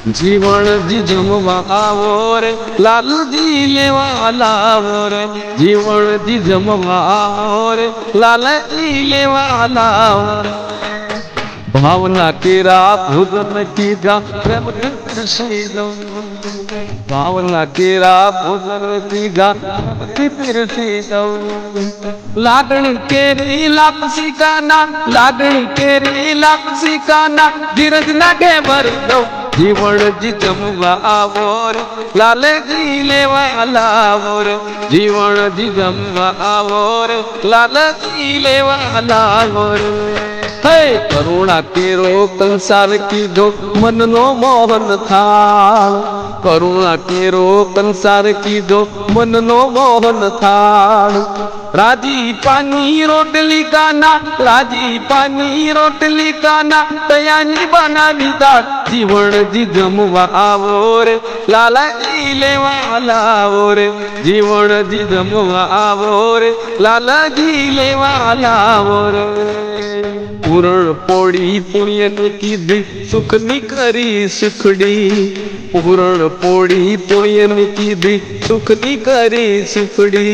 जीवन जी जमवा आवो रे लालू जी लेवा लावो रे जीवन जी जमवा आवो रे लाला जी लेवा लावो रे भावना केरा भोजन कीधा प्रेम से दो भावना केरा भोजन कीधा फिर से दो लागण केरी लापसी काना लागण केरी लापसी काना धीरज लागे भर दो जीवन जी जमवा आवो रे लाले जी लेवा लावो रे जीवन जी जमवा आवो रे लाले जी लेवा लावो रे करुणा केरो कंसार की जो मन नो मोहन था करुणा केरो कंसार की जो मन नो मोहन था राजी पानी रोटली काना राजी पानी रोटली काना तयानी बना दाल जीवन जी जमवा आवो रे लाला जी लेवा लावो रे जीवन जी जमवा आवो रे लाला जी लेवा लावो रे पूरण पोड़ी पुण्यन की दी सुख निकरी सुखड़ी पूरण पोड़ी पुण्यन की दी सुख निकरी सुखड़ी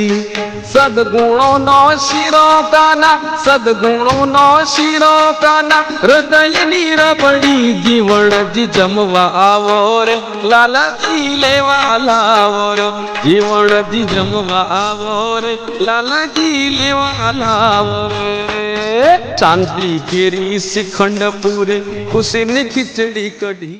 सदगुणों नो शिरो काना सदगुणों नो शिरो काना हृदय नीर पड़ी जीवन जी जमवा आवो रे लाला जी लेवा लावो रे जीवन जी जमवा आवो रे लाला जी लेवा लावो रे शांति केरी श्रीखंड पूरे खुशी ने खिचड़ी कढ़ी।